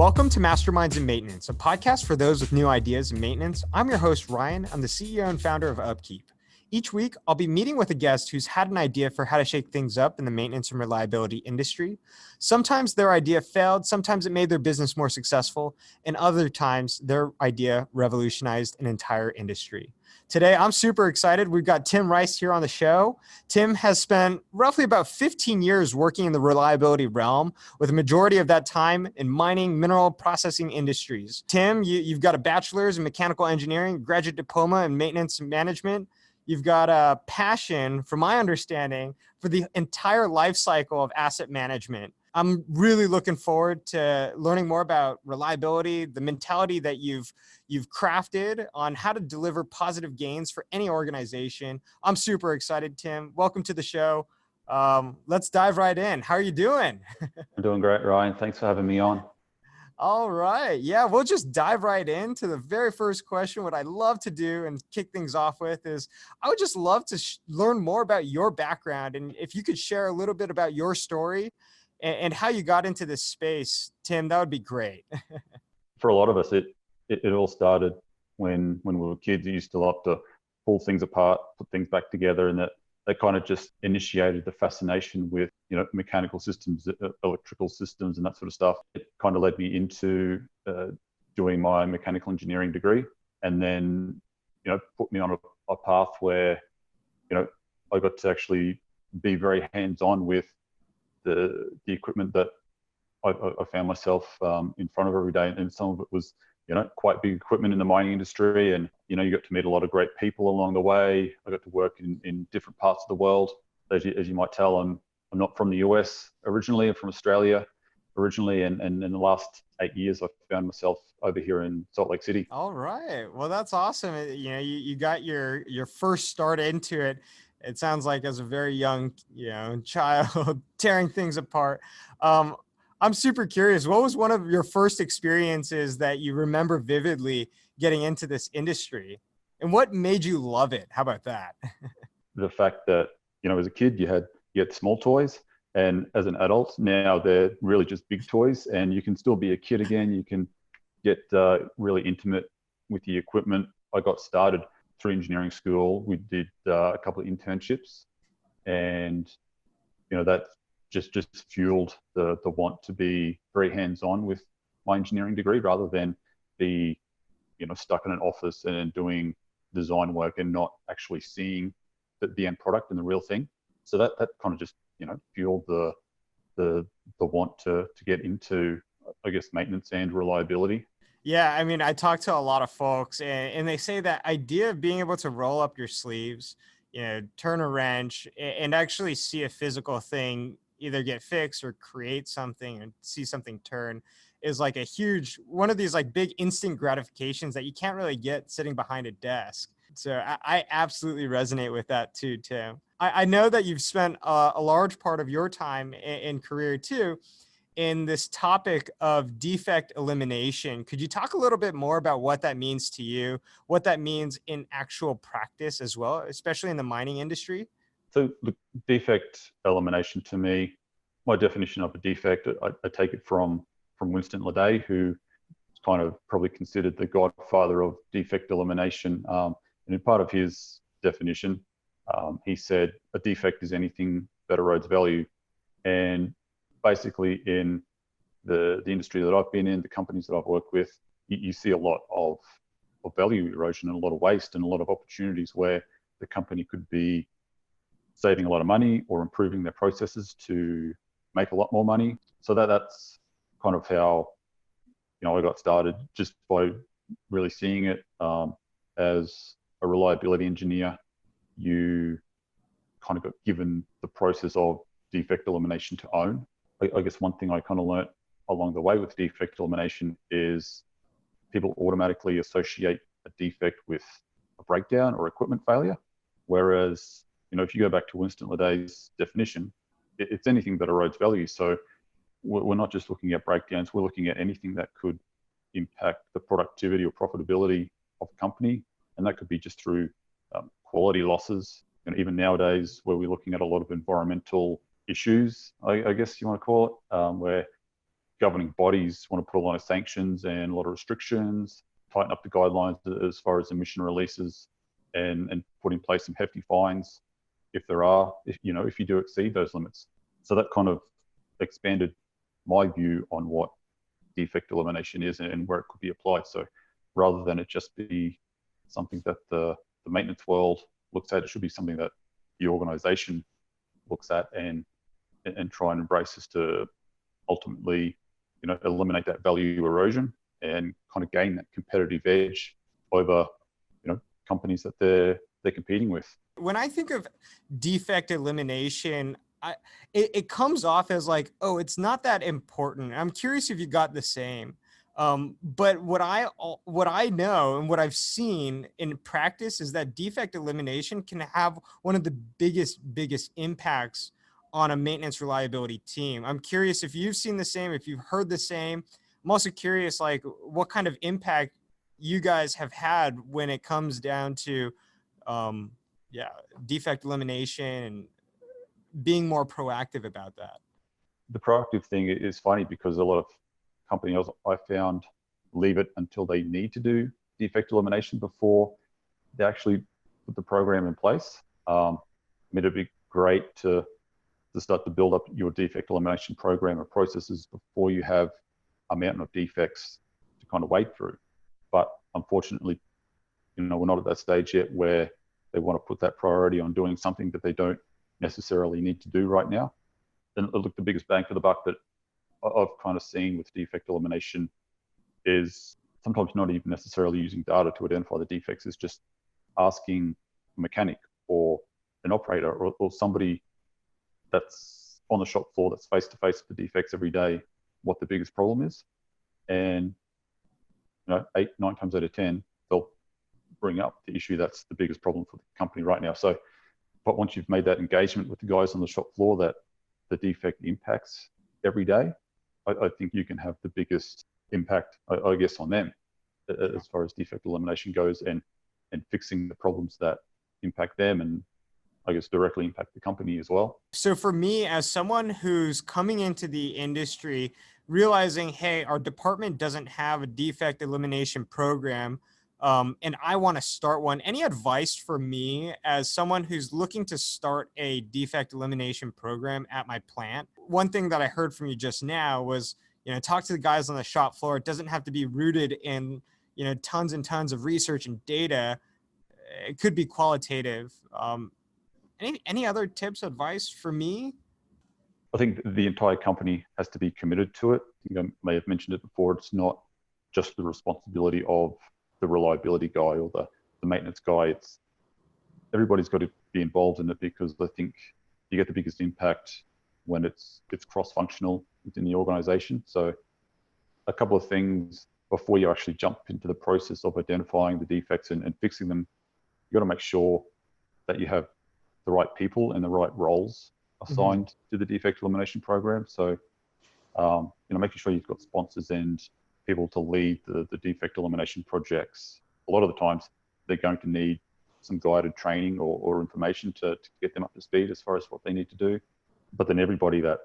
Welcome to Masterminds in Maintenance, a podcast for those with new ideas in maintenance. I'm your host, Ryan. I'm the CEO and founder of Upkeep. Each week, I'll be meeting with a guest who's had an idea for how to shake things up in the maintenance and reliability industry. Sometimes their idea failed, sometimes it made their business more successful, and other times their idea revolutionized an entire industry. Today, I'm super excited. We've got Tim Rice here on the show. Tim has spent roughly about 15 years working in the reliability realm, with a majority of that time in mining, mineral processing industries. Tim, you've got a bachelor's in mechanical engineering, graduate diploma in maintenance management. You've got a passion, from my understanding, for the entire life cycle of asset management. I'm really looking forward to learning more about reliability, the mentality that you've crafted on how to deliver positive gains for any organization. I'm super excited, Tim. Welcome to the show. Let's dive right in. How are you doing? I'm doing great, Ryan. Thanks for having me on. All right. Yeah, we'll just dive right into the very first question. What I love to do and kick things off with is I would just love to learn more about your background. And if you could share a little bit about your story and how you got into this space, Tim, that would be great. For a lot of us, it all started when we were kids. We used to love to pull things apart, put things back together, and that kind of just initiated the fascination with, mechanical systems, electrical systems, and that sort of stuff. It kind of led me into doing my mechanical engineering degree, and then, put me on a path where, I got to actually be very hands-on with the equipment that I found myself in front of every day. And some of it was, quite big equipment in the mining industry. And, you got to meet a lot of great people along the way. I got to work in different parts of the world. As you might tell, I'm not from the US originally. I'm from Australia originally. And in the last 8 years, I've found myself over here in Salt Lake City. All right. Well, that's awesome. You got your first start into it. It sounds like as a very young, child, tearing things apart. I'm super curious. What was one of your first experiences that you remember vividly getting into this industry? And what made you love it? How about that? The fact that, as a kid, you had small toys. And as an adult, now they're really just big toys. And you can still be a kid again. You can get really intimate with the equipment. I got started through engineering school. We did a couple of internships. And, that just fueled the want to be very hands-on with my engineering degree, rather than be, stuck in an office and doing design work and not actually seeing the end product and the real thing. So that kind of just, fueled the want to get into, I guess, maintenance and reliability. Yeah, I mean, I talk to a lot of folks and they say that idea of being able to roll up your sleeves, turn a wrench and actually see a physical thing either get fixed or create something and see something turn is like a huge, one of these like big instant gratifications that you can't really get sitting behind a desk. So I absolutely resonate with that too, Tim. I know that you've spent a large part of your time and career too in this topic of defect elimination. Could you talk a little bit more about what that means to you, what that means in actual practice as well, especially in the mining industry? So the defect elimination, to me, my definition of a defect, I take it from Winston Leday, who is kind of probably considered the godfather of defect elimination. And in part of his definition, he said a defect is anything that erodes value. And basically in the industry that I've been in, the companies that I've worked with, you see a lot of value erosion and a lot of waste and a lot of opportunities where the company could be saving a lot of money or improving their processes to make a lot more money. So that's kind of how, I got started, just by really seeing it as a reliability engineer. You kind of got given the process of defect elimination to own. I guess one thing I kind of learned along the way with defect elimination is people automatically associate a defect with a breakdown or equipment failure. Whereas, if you go back to Winston Leday's definition, it's anything that erodes value. So we're not just looking at breakdowns, we're looking at anything that could impact the productivity or profitability of a company. And that could be just through quality losses. And even nowadays, where we're looking at a lot of environmental issues, I guess you want to call it, where governing bodies want to put a lot of sanctions and a lot of restrictions, tighten up the guidelines as far as emission releases, and put in place some hefty fines if you do exceed those limits. So that kind of expanded my view on what defect elimination is and where it could be applied. So rather than it just be something that the maintenance world looks at, it should be something that the organization looks at and try and embrace is to ultimately, eliminate that value erosion and kind of gain that competitive edge over, companies that they're competing with. When I think of defect elimination, it comes off as like, oh, it's not that important. I'm curious if you got the same. But what I know and what I've seen in practice is that defect elimination can have one of the biggest impacts on a maintenance reliability team. I'm curious if you've seen the same, if you've heard the same. I'm also curious, like, what kind of impact you guys have had when it comes down to, defect elimination and being more proactive about that. The proactive thing is funny because a lot of companies I found leave it until they need to do defect elimination before they actually put the program in place. It'd be great to start to build up your defect elimination program or processes before you have a mountain of defects to kind of wade through. But unfortunately, we're not at that stage yet where they want to put that priority on doing something that they don't necessarily need to do right now. And look, the biggest bang for the buck that I've kind of seen with defect elimination is sometimes not even necessarily using data to identify the defects, is just asking a mechanic or an operator or somebody that's on the shop floor that's face to face with the defects every day what the biggest problem is. And 8, 9 times out of 10, they'll bring up the issue that's the biggest problem for the company right now. So, but once you've made that engagement with the guys on the shop floor that the defect impacts every day, I think you can have the biggest impact, I guess, on them as far as defect elimination goes and fixing the problems that impact them and I guess directly impact the company as well. So for me, as someone who's coming into the industry, realizing, hey, our department doesn't have a defect elimination program, and I want to start one. Any advice for me as someone who's looking to start a defect elimination program at my plant? One thing that I heard from you just now was, talk to the guys on the shop floor. It doesn't have to be rooted in, tons and tons of research and data. It could be qualitative. Any other tips, advice for me? I think the entire company has to be committed to it. I think I may have mentioned it before. It's not just the responsibility of the reliability guy or the maintenance guy. It's everybody's got to be involved in it because I think you get the biggest impact when it's cross-functional within the organization. So a couple of things before you actually jump into the process of identifying the defects and fixing them, you got to make sure that you have the right people and the right roles assigned to the defect elimination program. So, making sure you've got sponsors and people to lead the defect elimination projects. A lot of the times they're going to need some guided training or information to get them up to speed as far as what they need to do. But then everybody that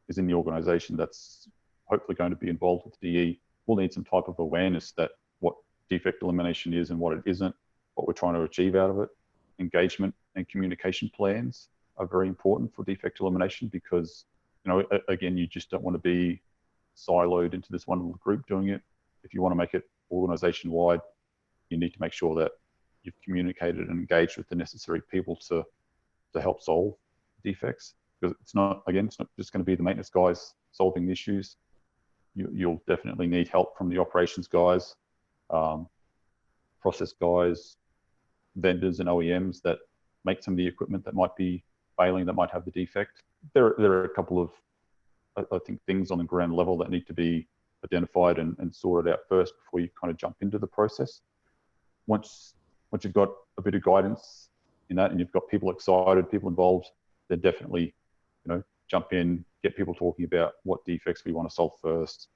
is in the organization that's hopefully going to be involved with DE will need some type of awareness that what defect elimination is and what it isn't, what we're trying to achieve out of it. Engagement and communication plans are very important for defect elimination because, again, you just don't want to be siloed into this one little group doing it. If you want to make it organization-wide, you need to make sure that you've communicated and engaged with the necessary people to help solve defects. Because it's not just going to be the maintenance guys solving the issues. You'll definitely need help from the operations guys, process guys, vendors and OEMs that make some of the equipment that might be failing, that might have the defect. There are a couple of, I think, things on the ground level that need to be identified and sorted out first before you kind of jump into the process. Once you've got a bit of guidance in that and you've got people excited, people involved, then definitely, jump in, get people talking about what defects we want to solve first,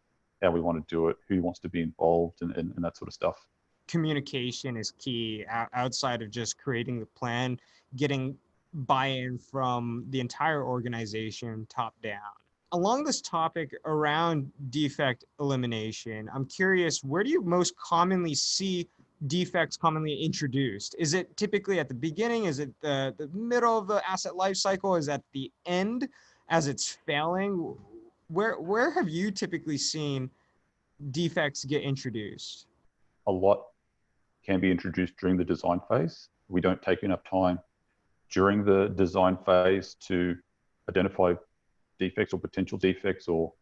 how we want to do it, who wants to be involved and that sort of stuff. Communication is key outside of just creating the plan, getting buy-in from the entire organization top down. along this topic around defect elimination, I'm curious, where do you most commonly see defects commonly introduced? Is it typically at the beginning? Is it the middle of the asset life cycle? Is it at the end as it's failing? Where have you typically seen defects get introduced? A lot can be introduced during the design phase. We don't take enough time during the design phase to identify defects or potential defects or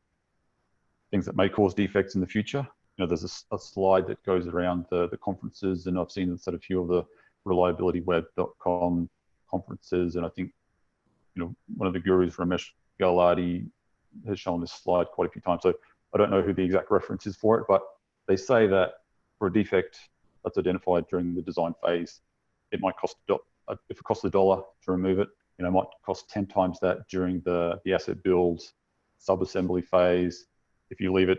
things that may cause defects in the future. There's a slide that goes around the conferences, and I've seen a few of the reliabilityweb.com conferences, and I think one of the gurus, Ramesh Galati, has shown this slide quite a few times. So I don't know who the exact reference is for it, but they say that for a defect that's identified during the design phase, it might cost, if it costs $1 to remove it, it might cost 10 times that during the asset build sub-assembly phase. If you leave it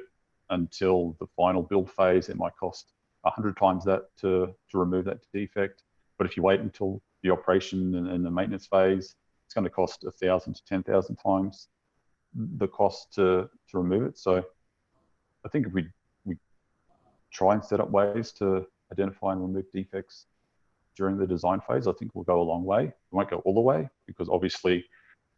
until the final build phase, it might cost 100 times that to remove that defect. But if you wait until the operation and the maintenance phase, it's going to cost 1,000 to 10,000 times the cost to remove it. So I think if we try and set up ways to identify and remove defects during the design phase, I think we'll go a long way. We won't go all the way, because obviously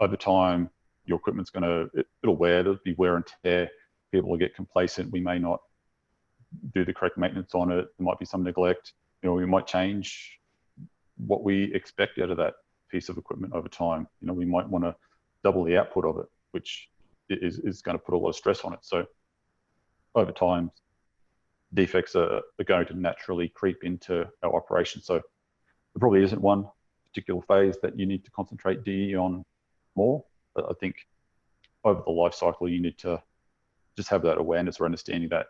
over time your equipment's it'll wear, there'll be wear and tear. People will get complacent. We may not do the correct maintenance on it. There might be some neglect. We might change what we expect out of that piece of equipment over time. We might want to double the output of it, which is going to put a lot of stress on it. So over time, defects are going to naturally creep into our operation. So there probably isn't one particular phase that you need to concentrate DE on more. But I think over the life cycle, you need to just have that awareness or understanding that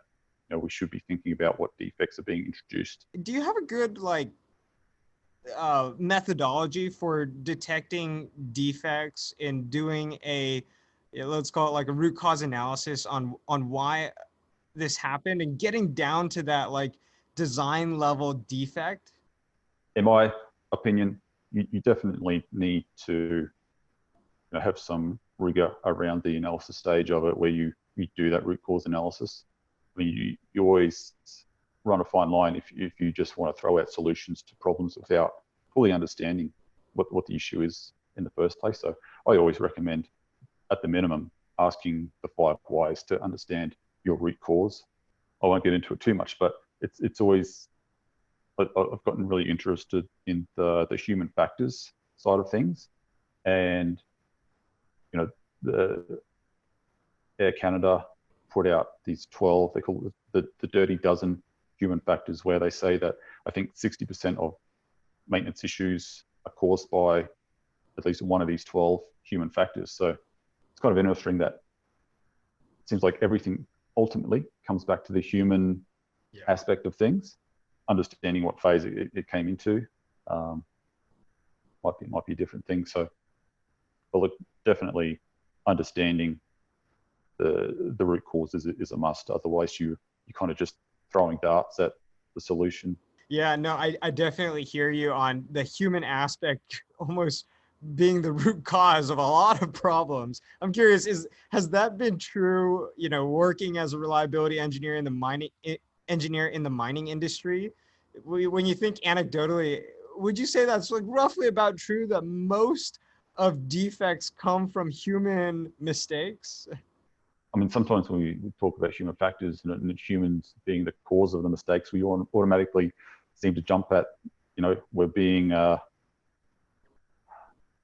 we should be thinking about what defects are being introduced. Do you have a good methodology for detecting defects and doing let's call it like a root cause analysis on why this happened and getting down to that design level defect? In my opinion, you definitely need to have some rigor around the analysis stage of it, where you do that root cause analysis. I mean, you always run a fine line if you just want to throw out solutions to problems without fully understanding what the issue is in the first place. So I always recommend, at the minimum, asking the 5 whys to understand your root cause. I won't get into it too much, but it's always, I've gotten really interested in the human factors side of things. And the Air Canada put out these 12, they call it the dirty dozen human factors, where they say that I think 60% of maintenance issues are caused by at least one of these 12 human factors. So it's kind of interesting that it seems like everything ultimately comes back to the human aspect of things. Understanding what phase it came into might be a different thing. So, but look, definitely understanding the root cause is a must. Otherwise, you're kind of just throwing darts at the solution. Yeah, no, I definitely hear you on the human aspect almost being the root cause of a lot of problems. I'm curious, has that been true, working as a reliability engineer in the mining industry? When you think anecdotally, would you say that's roughly about true, that most of defects come from human mistakes? I mean, sometimes when we talk about human factors and humans being the cause of the mistakes, we automatically seem to jump at, we're being, our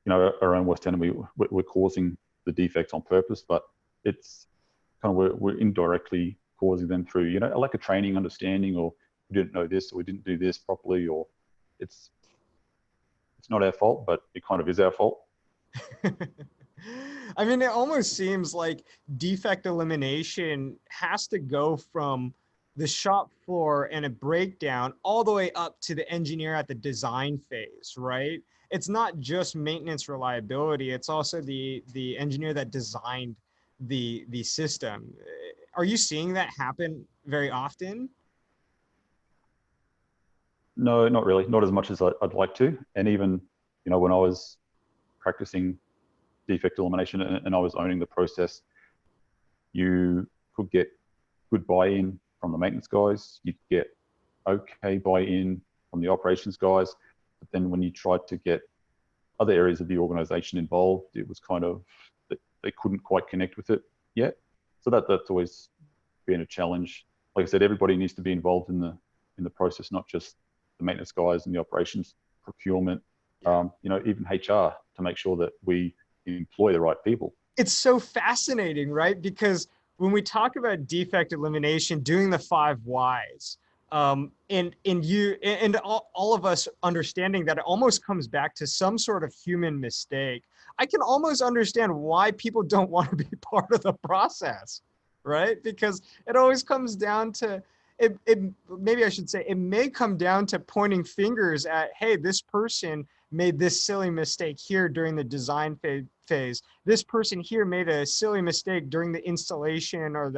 own worst enemy. We're causing the defects on purpose, but it's kind of we're indirectly causing them through, a lack of training, understanding, or we didn't know this, or we didn't do this properly, or it's not our fault, but it kind of is our fault. I mean, it almost seems like defect elimination has to go from the shop floor and a breakdown all the way up to the engineer at the design phase, right? It's not just maintenance reliability. It's also the engineer that designed the system. Are you seeing that happen very often? No, not really. Not as much as I'd like to. And even, when I was practicing defect elimination and I was owning the process, you could get good buy-in from the maintenance guys. You'd get okay buy-in from the operations guys. But then when you tried to get other areas of the organization involved, it was kind of, they couldn't quite connect with it yet. So that's always been a challenge. Like I said, everybody needs to be involved in the process, not just the maintenance guys and the operations, procurement, even HR, to make sure that we employ the right people. It's so fascinating, right? Because when we talk about defect elimination, doing the 5 whys, and all of us understanding that it almost comes back to some sort of human mistake, I can almost understand why people don't want to be part of the process, right? Because it always comes down to maybe I should say it may come down to pointing fingers at, hey, this person made this silly mistake here during the design phase. This person here made a silly mistake during the installation or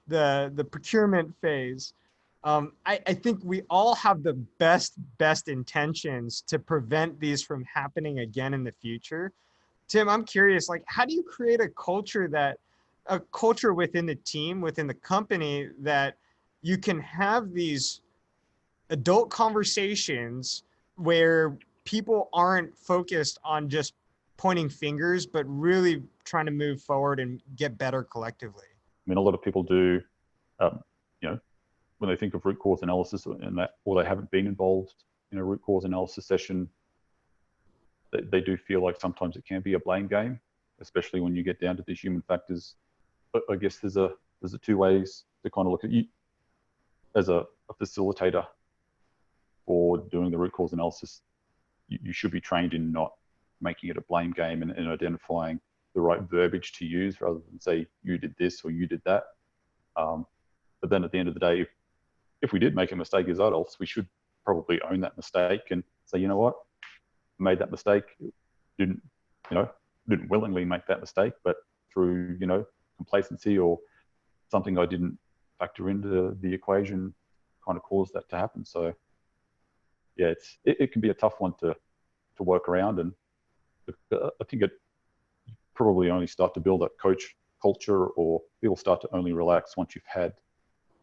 the procurement phase. I think we all have the best intentions to prevent these from happening again in the future. Tim, I'm curious, like, how do you create a culture within the team, within the company, that you can have these adult conversations where people aren't focused on just pointing fingers, but really trying to move forward and get better collectively? I mean, a lot of people do, when they think of root cause analysis and that, or they haven't been involved in a root cause analysis session, they do feel like sometimes it can be a blame game, especially when you get down to these human factors. But I guess there's a 2 ways to kind of look at you as a facilitator for doing the root cause analysis. You should be trained in not making it a blame game and identifying the right verbiage to use rather than say you did this or you did that. But then at the end of the day, if we did make a mistake as adults, we should probably own that mistake and say, you know what, I made that mistake, didn't willingly make that mistake, but through, complacency or something I didn't factor into the equation kind of caused that to happen. So yeah, it can be a tough one to work around. And I think it probably only start to build a coach culture, or people start to only relax once you've had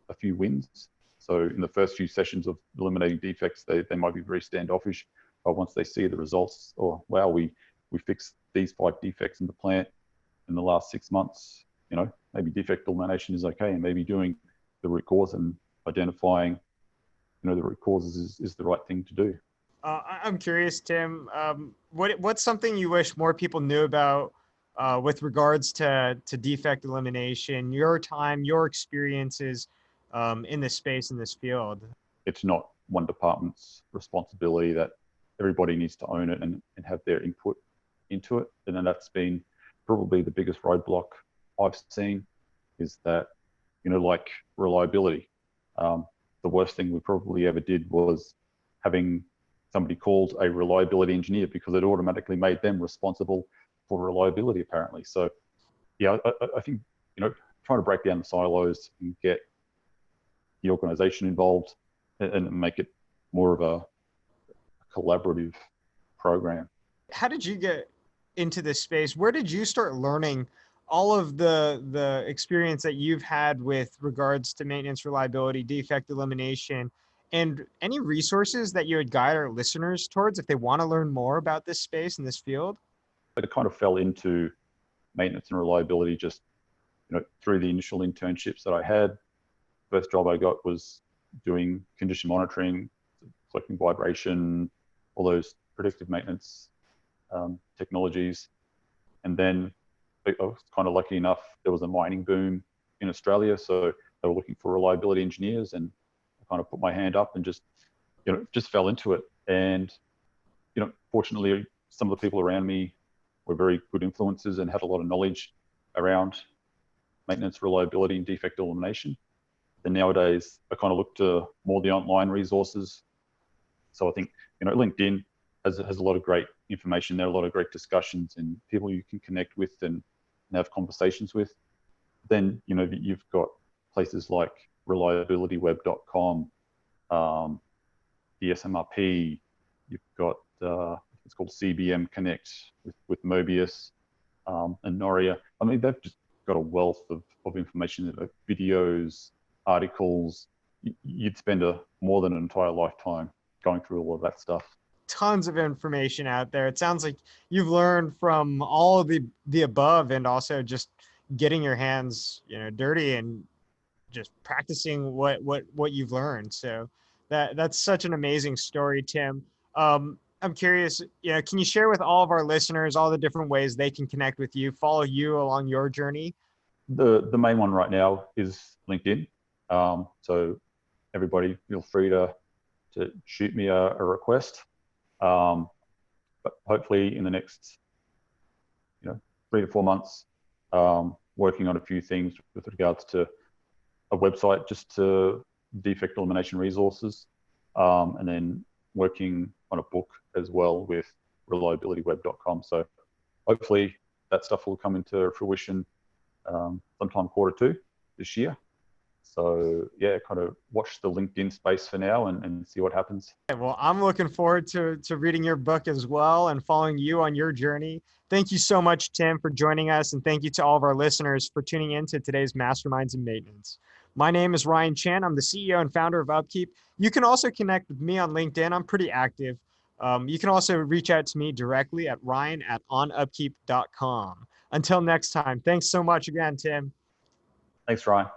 a few wins. So in the first few sessions of eliminating defects, they might be very standoffish, but once they see the results, or wow, we fixed these 5 defects in the plant in the last 6 months, maybe defect elimination is okay, and maybe doing the root cause and identifying, the root causes is the right thing to do. I'm curious, Tim, what's something you wish more people knew about with regards to defect elimination, your time, your experiences in this space, in this field? It's not one department's responsibility, that everybody needs to own it and have their input into it. And then that's been probably the biggest roadblock I've seen, is that, like reliability. The worst thing we probably ever did was having somebody called a reliability engineer, because it automatically made them responsible for reliability, apparently. So yeah, I think, trying to break down the silos and get the organization involved and make it more of a collaborative program. How did you get into this space? Where did you start learning all of the experience that you've had with regards to maintenance, reliability, defect elimination, and any resources that you would guide our listeners towards if they want to learn more about this space and this field? It kind of fell into maintenance and reliability just, through the initial internships that I had. First job I got was doing condition monitoring, collecting vibration, all those predictive maintenance technologies. And then I was kind of lucky enough, there was a mining boom in Australia, so they were looking for reliability engineers, and I kind of put my hand up and just fell into it. And, fortunately, some of the people around me were very good influences and had a lot of knowledge around maintenance, reliability, and defect elimination. And nowadays, I kind of look to more the online resources. So I think, LinkedIn has a lot of great information there, a lot of great discussions and people you can connect with and have conversations with. Then, you've got places like reliabilityweb.com, the SMRP, you've got, it's called CBM Connect with Mobius and Noria. I mean, they've just got a wealth of information, videos, articles. You'd spend more than an entire lifetime going through all of that stuff. Tons of information out there. It sounds like you've learned from all of the above, and also just getting your hands, dirty and just practicing what you've learned. So that's such an amazing story, Tim. I'm curious, can you share with all of our listeners all the different ways they can connect with you, follow you along your journey? The main one right now is LinkedIn. So everybody feel free to shoot me a request. But hopefully in the next 3 to 4 months, working on a few things with regards to a website just to defect elimination resources, and then working on a book as well with reliabilityweb.com. So hopefully that stuff will come into fruition sometime Q2 this year. So yeah, kind of watch the LinkedIn space for now and see what happens. Well, I'm looking forward to reading your book as well and following you on your journey. Thank you so much, Tim, for joining us. And thank you to all of our listeners for tuning in to today's Masterminds in Maintenance. My name is Ryan Chan. I'm the CEO and founder of Upkeep. You can also connect with me on LinkedIn. I'm pretty active. You can also reach out to me directly at ryan@onupkeep.com. Until next time, thanks so much again, Tim. Thanks, Ryan.